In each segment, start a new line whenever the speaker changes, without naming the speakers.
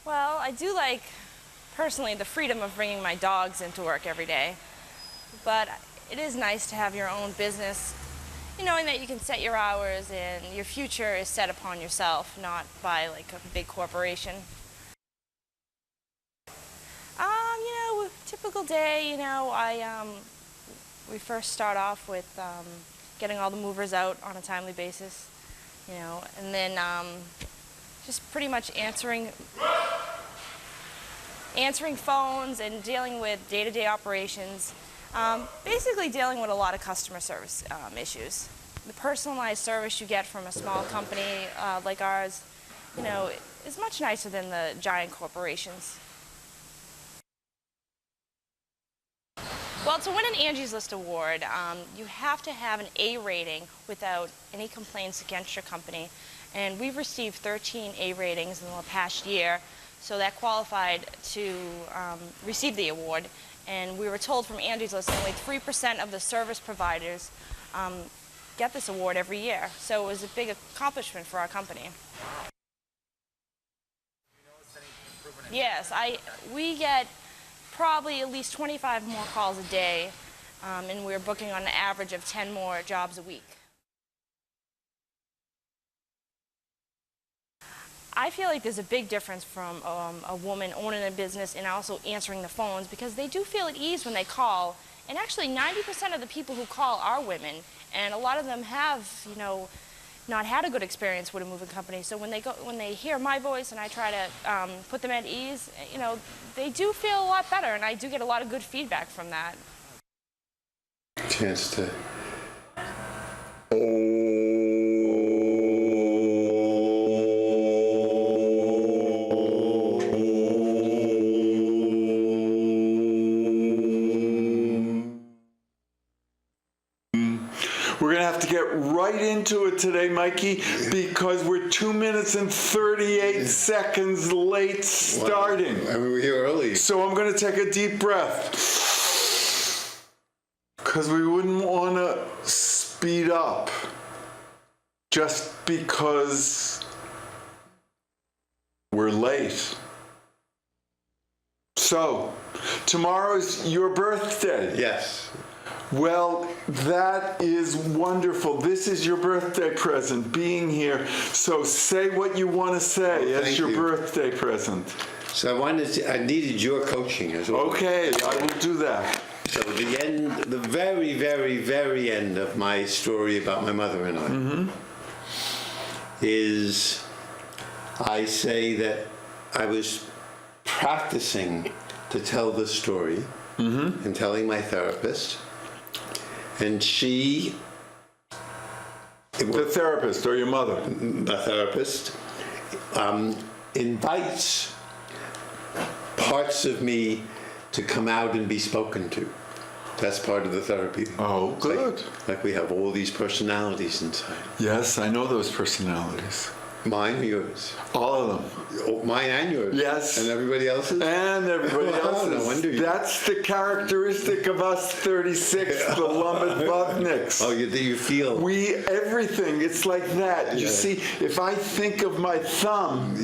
Well, I do like, personally, the freedom of bringing my dogs into work every day. But it is nice to have your own business, knowing that you can set your hours and your future is set upon yourself, not by like a big corporation. Typical day, we first start off with getting all the movers out on a timely basis, and then just pretty much answering phones and dealing with day-to-day operations, basically dealing with a lot of customer service issues. The personalized service you get from a small company like ours, is much nicer than the giant corporations. Well, to win an Angie's List award, you have to have an A rating without any complaints against your company. And we've received 13 A ratings in the past year, so that qualified to receive the award. And we were told from Angie's List only 3% of the service providers get this award every year. So it was a big accomplishment for our company. Yes, we get probably at least 25 more calls a day, and we're booking on an average of 10 more jobs a week. I feel like there's a big difference from a woman owning a business and also answering the phones, because they do feel at ease when they call. And actually 90% of the people who call are women, and a lot of them have, not had a good experience with a moving company. So when they hear my voice and I try to put them at ease, they do feel a lot better, and I do get a lot of good feedback from that.
Chance to.
We're going to have to get right into it today, Mikey, because we're 2 minutes and 38 seconds late starting.
Wow. I mean, we're here early.
So I'm going to take a deep breath, because we wouldn't want to speed up just because we're late. So, tomorrow's your birthday.
Yes.
Well, that is wonderful. This is your birthday present, being here. So say what you want to say as your birthday present.
So I needed your coaching as well.
Okay, I will do that.
So the very, very, very end of my story about my mother and I is, I say that I was practicing to tell the story and telling my therapist. And she...
The therapist or your mother?
The therapist invites parts of me to come out and be spoken to. That's part of the therapy.
Oh, good.
Like we have all these personalities inside.
Yes, I know those personalities.
Mine or yours?
All of them.
Oh, mine and yours?
Yes.
And everybody else's?
And everybody else's.
No wonder you.
That's the characteristic of us 36, the Lumbadbuvniks.
Oh, you feel?
Everything, it's like that. You see, if I think of my thumb,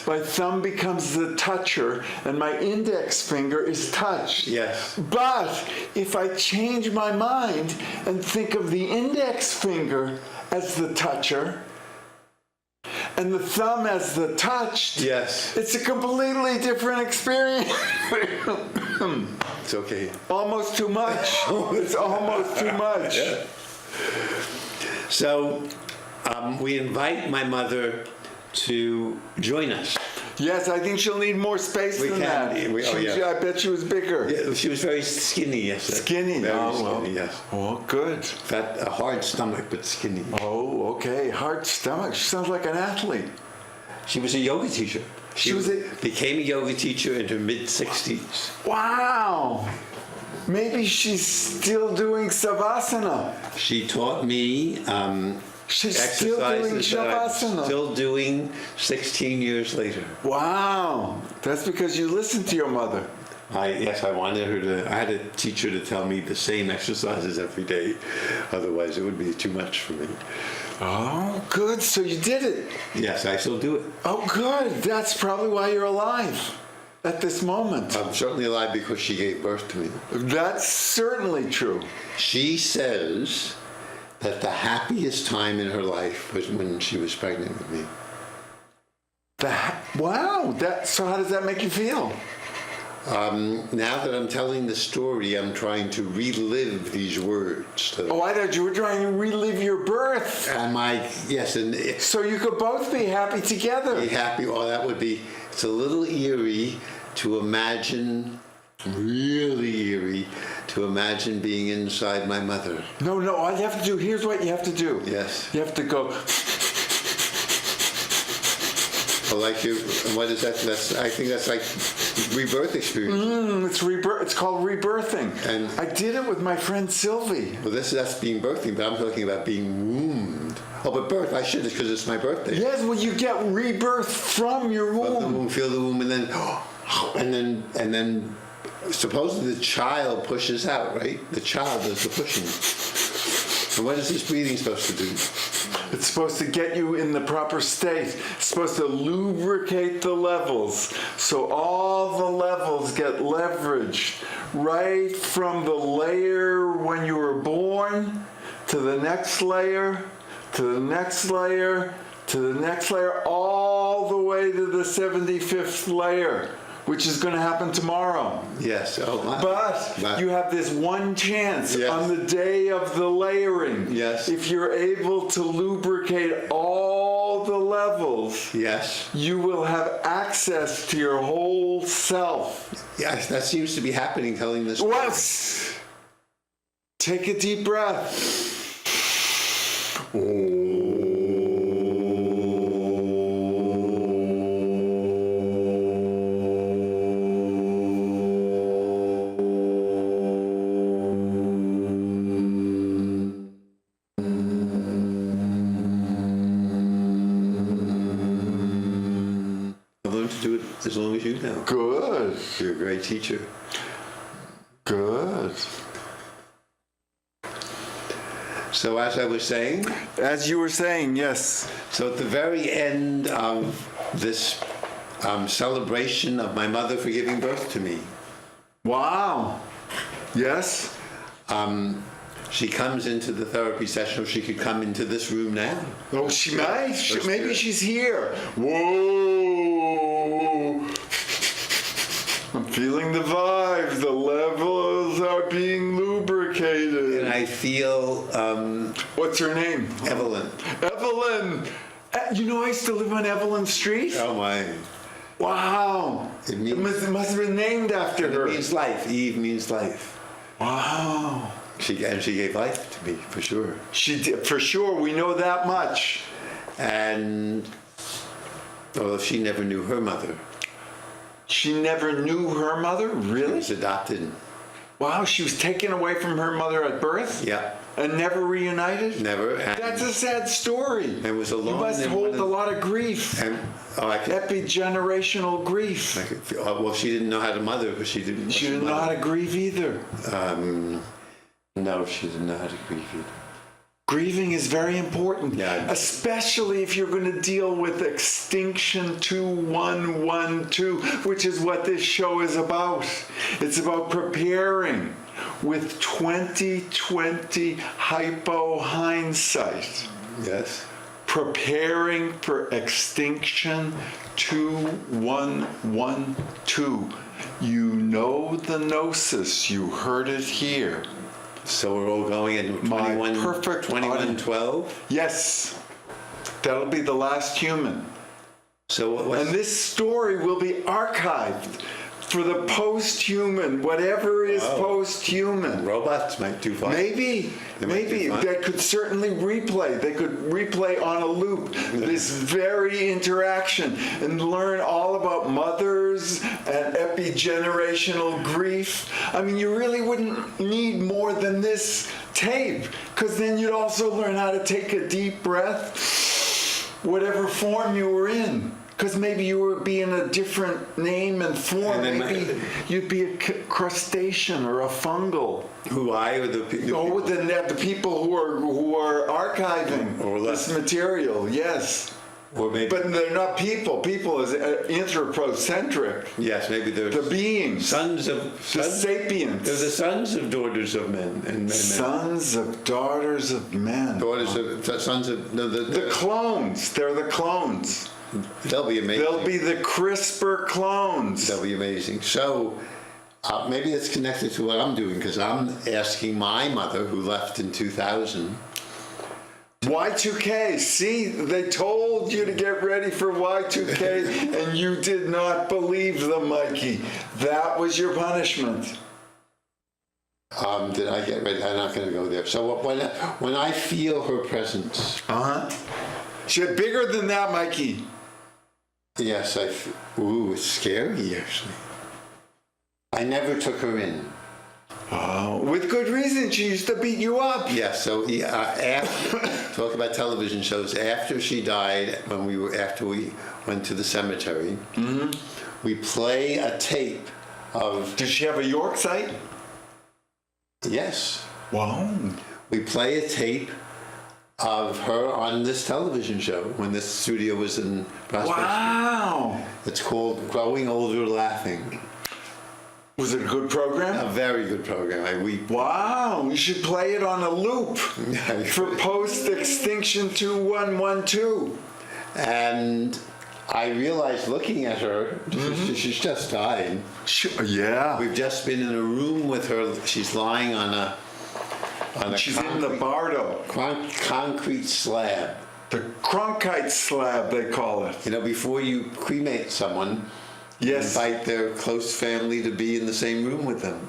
my thumb becomes the toucher, and my index finger is touched.
Yes.
But if I change my mind and think of the index finger as the toucher, and the thumb as the touched, it's a completely different experience.
It's okay.
Almost too much. It's almost too much.
Yeah. So we invite my mother to join us.
Yes, I think she'll need more space than that. I bet she was bigger.
Yeah, she was very skinny yesterday.
Skinny?
Very skinny, yes.
Oh, good.
A hard stomach, but skinny.
Oh, okay. Hard stomach. She sounds like an athlete.
She was a yoga teacher. She became a yoga teacher in her mid-60s.
Wow. Maybe she's still doing Savasana.
She taught me
she's still doing Shavasana.
Still doing 16 years later.
Wow. That's because you listened to your mother.
Yes, I wanted her to. I had to teach her to tell me the same exercises every day. Otherwise, it would be too much for me.
Oh, good. So you did it.
Yes, I still do it.
Oh, good. That's probably why you're alive at this moment.
I'm certainly alive because she gave birth to me.
That's certainly true.
She says that the happiest time in her life was when she was pregnant with me.
Wow. So how does that make you feel?
Now that I'm telling the story, I'm trying to relive these words.
Oh, I thought you were trying to relive your birth.
Yes, and
So you could both be happy together.
be happy. Oh, that would be. It's a little eerie to imagine. Really eerie to imagine being inside my mother.
No, all you have to do. Here's what you have to do.
Yes.
You have to go.
Well, like you. What is that? I think that's like rebirth experience.
It's rebirth. It's called rebirthing.
And
I did it with my friend Sylvie.
well, that's being birthing, but I'm talking about being wombed. Oh, but birth, I should, because it's my birthday.
Yes, well, you get rebirth from your
Of the
womb.
womb, feel the womb, and then supposedly the child pushes out, right? The child does the pushing. And what is this breathing supposed to do?
It's supposed to get you in the proper state. It's supposed to lubricate the levels. So all the levels get leveraged right from the layer when you were born to the next layer, to the next layer, to the next layer, all the way to the 75th layer, which is going to happen tomorrow.
Yes. Oh,
But you have this one chance
Yes.
on the day of the layering.
Yes.
If you're able to lubricate all the levels,
yes.
you will have access to your whole self.
Yes, that seems to be happening, telling this.
Once, take a deep breath.
I've learned to do it as long as you know.
Good.
You're a great teacher.
Good.
So as I was saying,
As you were saying, yes.
so at the very end of this celebration of my mother for giving birth to me,
Wow. Yes.
she comes into the therapy session, or she could come into this room now.
Oh, she might.
Let's
Maybe
do it.
she's here. Whoa. I'm feeling the vibes. The levels are being lubricated.
And I feel
What's her name?
Evelyn.
Evelyn. You know, I used to live on Evelyn Street.
Oh my.
Wow.
It means-
It must have been named after her.
It means life. Eve means life.
Wow.
She gave life to me, for sure.
She did, for sure. We know that much.
And although she never knew her mother,
She never knew her mother?
she
Really?
was adopted.
Wow, she was taken away from her mother at birth?
Yeah,
And never reunited?
never. And
That's a sad story.
it was alone.
You must
in
hold
one
a
of-
lot of grief.
And I could
Epigenerational grief.
feel, well, she didn't know how to mother, but she didn't.
She didn't know how to grieve either.
No, she didn't know how to grieve either.
Grieving is very important,
Yeah.
especially if you're going to deal with Extinction 2112, which is what this show is about. It's about preparing with 2020 hypo hindsight.
Yes.
Preparing for Extinction 2112. You know the gnosis. You heard it here.
So we're all going in
My
21,
perfect
2112.
Yes, that'll be the last human.
So what's,
And this story will be archived for the post-human, whatever is
Wow.
post-human.
robots might do fine.
Maybe
They might do fine.
they could certainly replay. They could replay on a loop this very interaction and learn all about mothers and epigenerational grief. I mean, you really wouldn't need more than this tape, because then you'd also learn how to take a deep breath, whatever form you were in. Because maybe you would be in a different name and form.
And then
maybe you'd be a crustacean or a fungal.
Who I or the people?
Oh, the people who are archiving
Or
this material, yes.
Or maybe,
But they're not people. People is anthropocentric.
yes, maybe they're
The beings. The sapiens.
They're the sons of daughters of men and men.
Sons of daughters of men.
Sons of
The clones. They're the clones.
They'll be amazing.
They'll be the CRISPR clones.
They'll be amazing. So maybe it's connected to what I'm doing, because I'm asking my mother, who left in 2000.
Y2K. See, they told you to get ready for Y2K, and you did not believe them, Mikey. That was your punishment.
Did I get ready? I'm not going to go there. So when I feel her presence,
She's bigger than that, Mikey.
yes, ooh, it's scary actually. I never took her in.
Oh, with good reason. She used to beat you up.
Yeah. So after, talk about television shows. After she died, after we went to the cemetery, we play a tape of.
Does she have a York site?
Yes.
Wow.
We play a tape of her on this television show when this studio was in Prospect.
Wow.
It's called Growing Older Laughing.
Was it a good program?
A very good program.
Wow, you should play it on a loop for post-extinction 2112.
And I realized looking at her, she's just died.
Yeah.
We've just been in a room with her. She's lying on a
She's in the Bardo.
concrete slab.
The Cronkite slab, they call it.
You know, before you cremate someone, you invite their close family to be in the same room with them.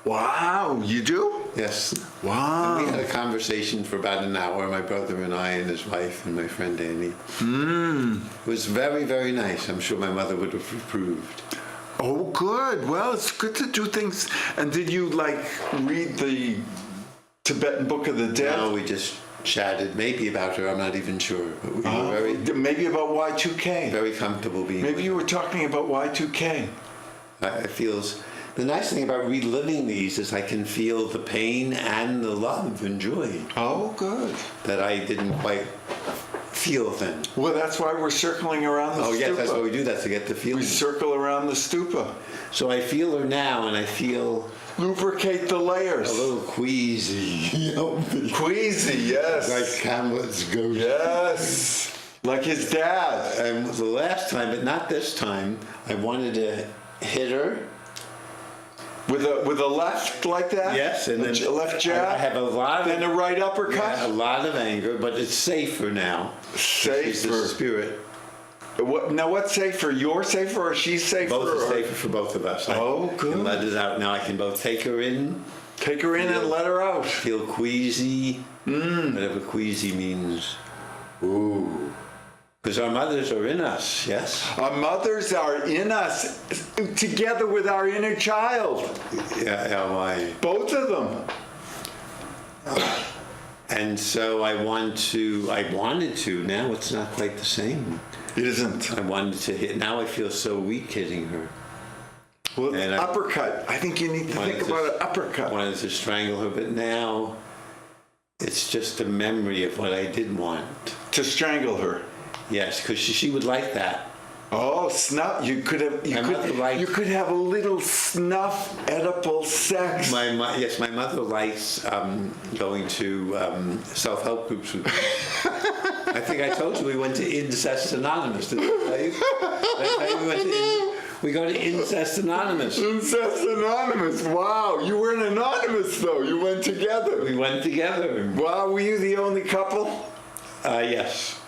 Wow, you do?
Yes.
Wow.
And we had a conversation for about an hour, my brother and I and his wife and my friend Annie. It was very, very nice. I'm sure my mother would have approved.
Oh, good. Well, it's good to do things. And did you, read the Tibetan Book of the Dead?
No, we just chatted, maybe about her, I'm not even sure. But we were
maybe about Y2K.
very comfortable being
Maybe you were talking about Y2K.
I feels the nice thing about reliving these is I can feel the pain and the love and joy.
Oh, good.
That I didn't quite feel then.
Well, that's why we're circling around the stupa.
Oh yes, that's why we do that, to get the feeling.
We circle around the stupa.
So I feel her now, and I feel
lubricate the layers.
A little queasy.
Queasy, yes.
Like Hamlet's ghost.
Yes. Like his dad.
And the last time, but not this time, I wanted to hit her.
With a left like that?
Yes, and then
a left jab.
I have a lot of.
Then a right uppercut.
Yeah, a lot of anger, but it's safer now.
Safer.
She's the spirit.
Now, what's safer? You're safer, or she's safer?
Both are safer for both of us.
Oh, good.
I can let it out now. I can both take her in.
Take her in and let her out.
Feel queasy. Whatever queasy means. Ooh. Because our mothers are in us, yes?
Our mothers are in us, together with our inner child.
Yeah, why?
Both of them.
And so I wanted to, now it's not quite the same.
It isn't.
I wanted to hit, now I feel so weak hitting her.
Well, uppercut. I think you need to think about an uppercut.
I wanted to strangle her, but now it's just a memory of what I did want.
To strangle her?
Yes, because she would like that.
Oh, snuff! You could have a little snuff edible sex.
Yes, my mother likes going to self-help groups with me. I think I told you we went to Incest Anonymous. Did I tell you? Did I tell you we go to Incest Anonymous.
Incest Anonymous. Wow, you weren't anonymous though. You went together.
We went together.
Wow, were you the only couple?
Yes.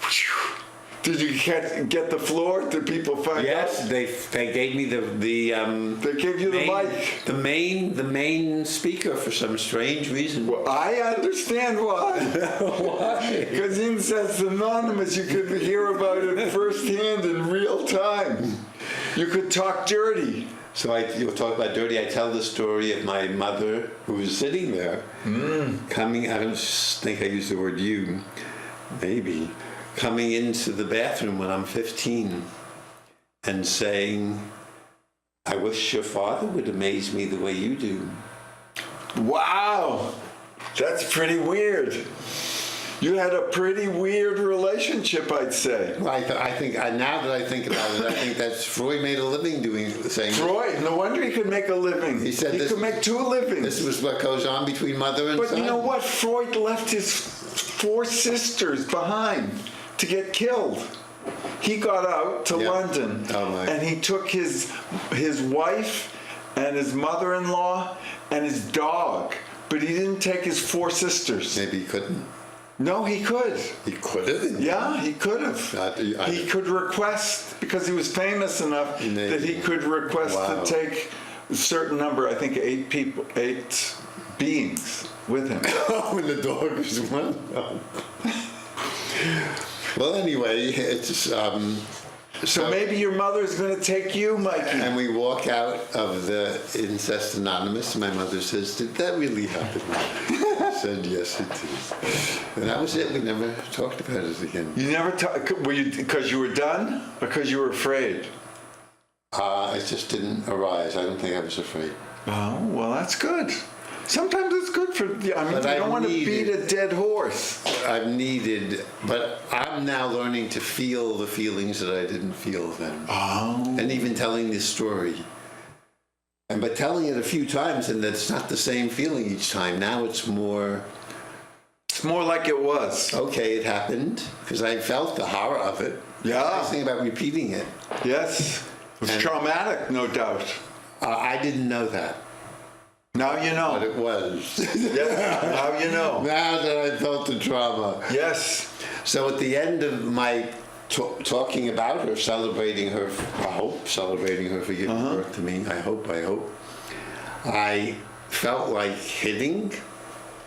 Did you get the floor? Did people find out?
Yes, they gave me the
they gave you the mic.
The main speaker for some strange reason.
Well, I understand why.
Why?
Because Incest Anonymous, you could hear about it firsthand in real time. You could talk dirty.
So you'll talk about dirty. I tell the story of my mother who was sitting there, coming. I don't think I used the word you, maybe. Coming into the bathroom when I'm 15. and saying, I wish your father would amaze me the way you do.
Wow, that's pretty weird. You had a pretty weird relationship, I'd say.
Well, I think now that I think about it, I think that's Freud made a living doing the same.
Freud, no wonder he could make a living.
He said
he could make 2 livings.
This was what goes on between mother and son.
But you know what? Freud left his 4 sisters behind to get killed. He got out to London, and he took his wife and his mother-in-law and his dog, but he didn't take his 4 sisters.
Maybe he couldn't.
No, he could.
He could have?
Yeah, he could have. He could request, because he was famous enough that he could request to take a certain number, I think 8 people, 8 beings with him.
Oh, and the dog was one? Well, anyway, it's...
So maybe your mother's going to take you, Mikey.
And we walk out of the Incest Anonymous, and my mother says, did that really happen? I said, yes, it did. And that was it. We never talked about it again.
You never talked? Were you, because you were done? Or because you were afraid?
It just didn't arise. I don't think I was afraid.
Oh, well, that's good. Sometimes it's good for, I mean, you don't want to beat a dead horse.
But I'm now learning to feel the feelings that I didn't feel then.
Oh.
And even telling this story. And by telling it a few times, and it's not the same feeling each time. Now it's more...
It's more like it was.
Okay, it happened, because I felt the horror of it.
Yeah.
I was thinking about repeating it.
Yes. It was traumatic, no doubt.
I didn't know that.
Now you know.
But it was.
Yeah, now you know.
Now that I felt the trauma.
Yes.
So at the end of my talking about her, celebrating her for giving birth to me, I hope, I felt like hitting,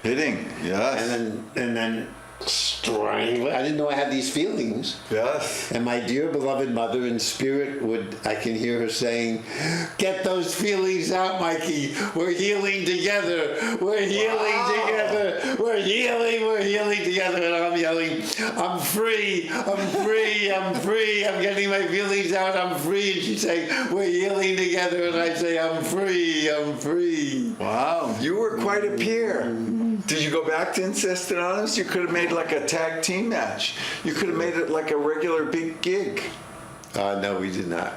yes.
And then strangling. I didn't know I had these feelings.
Yes.
And my dear beloved mother in spirit I can hear her saying, get those feelings out, Mikey. We're healing together. We're healing together. We're healing together. And I'm yelling, I'm free. I'm getting my feelings out. I'm free. And she's saying, we're healing together. And I say, I'm free.
Wow. You were quite a peer. Did you go back to Incest Anonymous? You could have made like a tag team match. You could have made it like a regular big gig.
No, we did not.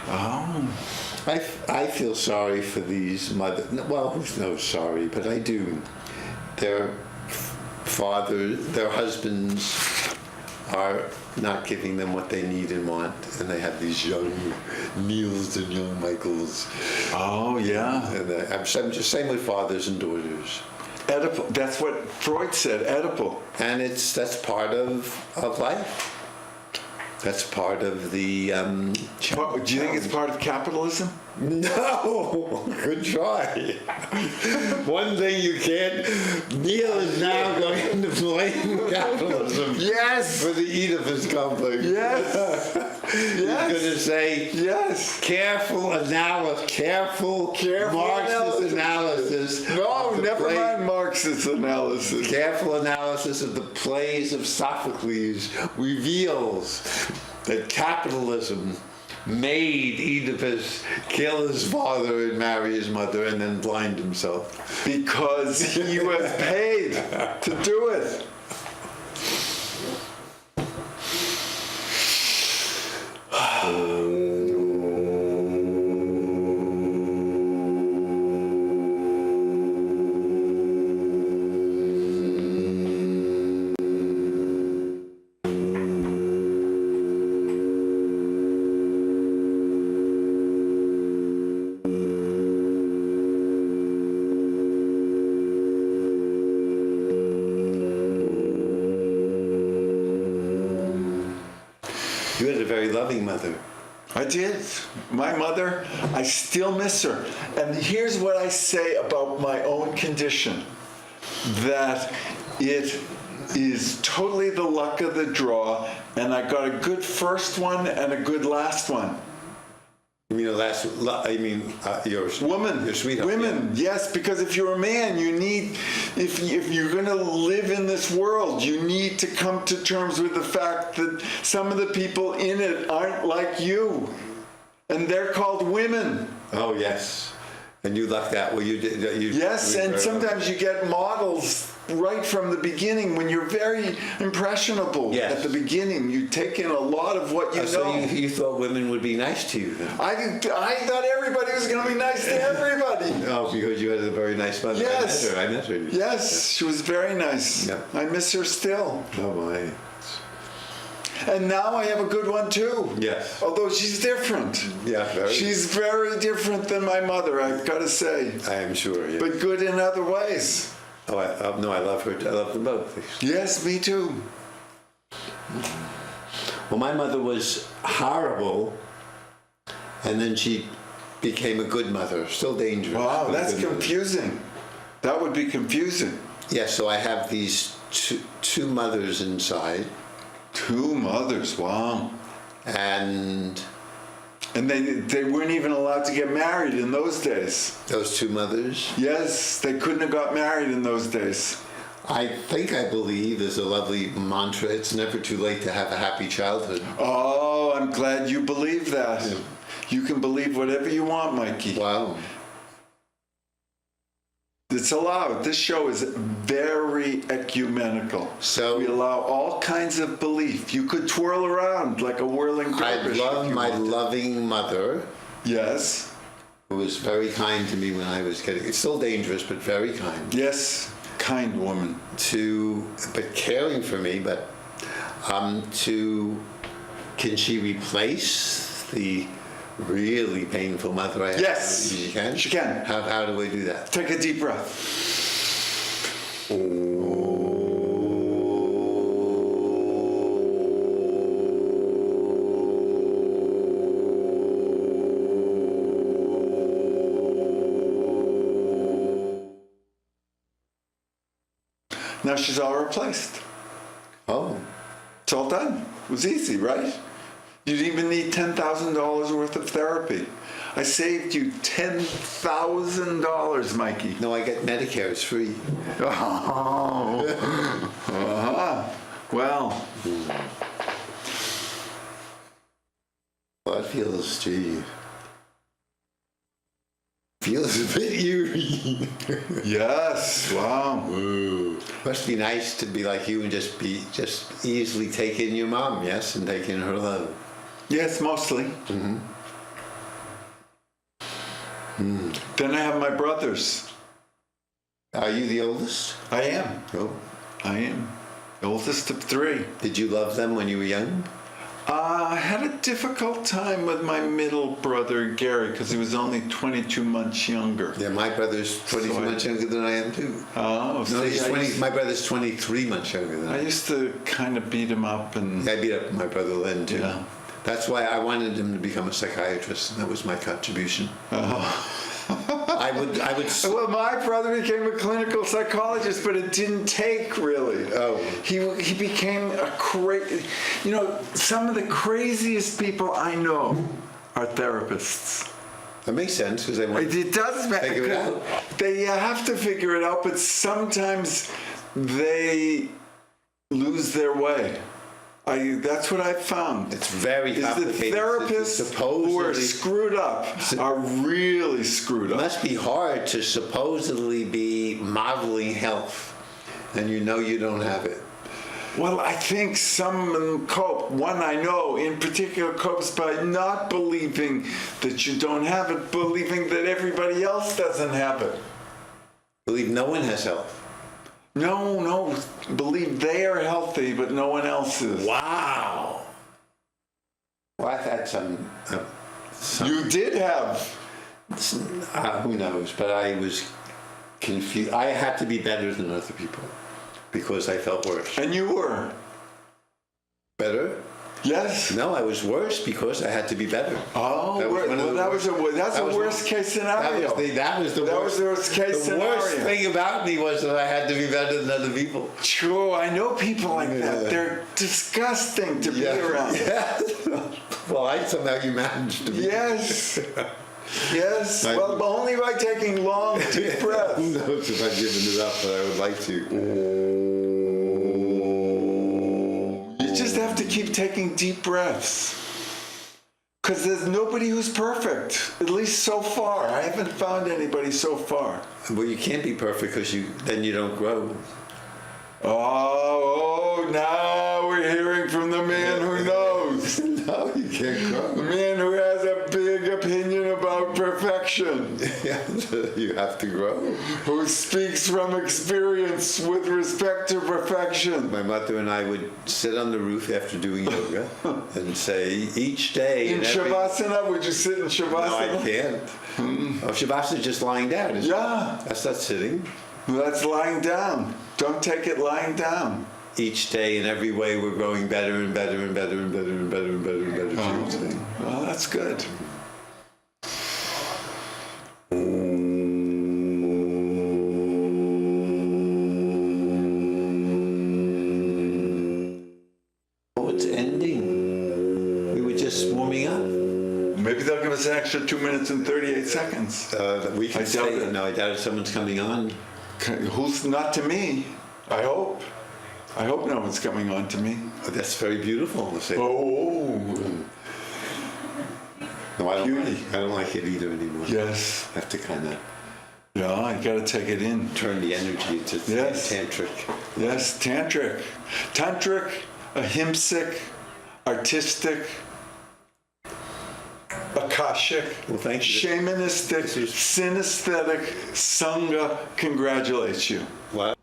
Oh.
I feel sorry for these mothers. Well, who's no sorry, but I do. Their fathers, their husbands are not giving them what they need and want, and they have these young Neils and young Michaels.
Oh, yeah.
And I'm just same with fathers and daughters.
Oedipal. That's what Freud said, Oedipal.
And that's part of life. That's part of the...
do you think it's part of capitalism?
No! Good try. One thing you can't... Neil is now going to blame capitalism.
Yes!
For the Oedipus complex.
Yes!
He's going to say...
Yes!
Careful Marxist analysis.
No, never mind Marxist analysis.
Careful analysis of the plays of Sophocles reveals that capitalism made Oedipus kill his father and marry his mother and then blind himself.
Because he was paid to do it.
You had a very loving mother.
I did. My mother, I still miss her. And here's what I say about my own condition. That it is totally the luck of the draw, and I got a good first one and a good last one.
Your
Woman,
your sweetheart.
women, yes, because if you're a man, you need, if you're going to live in this world, you need to come to terms with the fact that some of the people in it aren't like you, and they're called women.
Oh yes, and you lucked out. Well, you did.
Yes, and sometimes you get models right from the beginning when you're very impressionable.
Yes.
At the beginning, you take in a lot of what you know.
So you thought women would be nice to you then?
I thought everybody was going to be nice to everybody.
Oh, because you had a very nice mother.
Yes.
I met her.
Yes, she was very nice.
Yeah.
I miss her still.
Oh my.
And now I have a good one too.
Yes.
Although she's different.
Yeah, very.
She's very different than my mother, I've got to say.
I am sure. Yeah.
But good in other ways.
Oh, no, I love her. I love them both.
Yes, me too.
Well, my mother was horrible, and then she became a good mother. Still dangerous.
Wow,
but a
that's
good mother.
confusing. That would be confusing.
Yeah, so I have these two mothers inside.
Two mothers, wow.
And
they weren't even allowed to get married in those days.
those two mothers,
Yes, they couldn't have got married in those days.
I believe is a lovely mantra. It's never too late to have a happy childhood.
Oh, I'm glad you believe that.
Yeah.
You can believe whatever you want, Mikey.
Wow.
It's allowed. This show is very ecumenical.
So
we allow all kinds of belief. You could twirl around like a whirling
I
dervish.
love my loving mother,
Yes.
who was very kind to me when I was getting. It's still dangerous, but very kind.
Yes. Kind woman.
But caring for me. But can she replace the really painful mother I had?
Yes.
She can.
She can.
How do we do that?
Take a deep breath. Now she's all replaced.
Oh.
It's all done. It was easy, right? You didn't even need $10,000 worth of therapy. I saved you $10,000, Mikey.
No, I get Medicare. It's free.
Oh. Well.
Well, it feels, feels a bit eerie.
Yes. Wow.
Ooh. Must be nice to be like you and just easily take in your mom, yes, and take in her love.
Yes, mostly.
Mm-hmm.
Then I have my brothers.
Are you the oldest?
I am.
Oh.
I am. The oldest of three.
Did you love them when you were young?
I had a difficult time with my middle brother, Gary, because he was only 22 months younger.
Yeah, my brother's 22 months younger than I am too.
Oh,
No,
see,
he's 20, my brother's 23 months younger than I
I
am.
used to kind of beat him up and...
I beat up my brother Len too.
Yeah.
That's why I wanted him to become a psychiatrist, and that was my contribution.
Oh.
I would.
Well, my brother became a clinical psychologist, but it didn't take really.
Oh.
He became a crazy. You know, some of the craziest people I know are therapists.
That makes sense because they want.
It does
Figure it out.
They have to figure it out, but sometimes they lose their way. That's what I've found.
It's very complicated.
The therapists who are screwed up are really screwed
It
up.
must be hard to supposedly be modeling health, and you know you don't have it.
Well, I think some cope. One I know in particular copes by not believing that you don't have it, believing that everybody else doesn't have it.
Believe no one has health.
No, believe they are healthy, but no one else is.
Wow. Well, I've had some
You did have.
who knows, but I was confused. I had to be better than other people because I felt worse.
And you were.
Better?
Yes.
No, I was worse because I had to be better.
Oh, that's a worst case scenario.
That was the worst case scenario. The worst thing about me was that I had to be better than other people.
True, I know people like that. They're disgusting to be around.
Yeah. Well, somehow you managed to be.
Yes. Yes. Well, only by taking long, deep breaths.
Who knows if I've given it up, but I would like to.
You just have to keep taking deep breaths. Because there's nobody who's perfect, at least so far. I haven't found anybody so far.
Well, you can't be perfect because then you don't grow.
Oh, now we're hearing from the man who knows.
No, you can't grow.
The man who has a big opinion about perfection.
Yeah, you have to grow.
Who speaks from experience with respect to perfection.
My mother and I would sit on the roof after doing yoga and say each day.
In Shavasana? Would you sit in Shavasana?
No, I can't. Oh, Shavasana is just lying down, isn't it?
Yeah.
That's not sitting.
That's lying down. Don't take it lying down.
Each day in every way we're growing better and better and better and better and better and better and better.
Well, that's good.
Oh, it's ending. We were just warming up.
Maybe they'll give us an extra 2 minutes and 38 seconds.
We can stay. No, I doubt if someone's coming on.
Who's not to me? I hope. I hope no one's coming on to me.
Oh, that's very beautiful.
Oh.
No, I don't like it either anymore.
Yes.
I have to kind of.
Yeah, I got to take it in.
Turn the energy into tantric.
Yes, tantric. Tantric, ahimsic, artistic, akashic,
well, thank you.
shamanistic, synesthetic, sangha congratulates you.
What?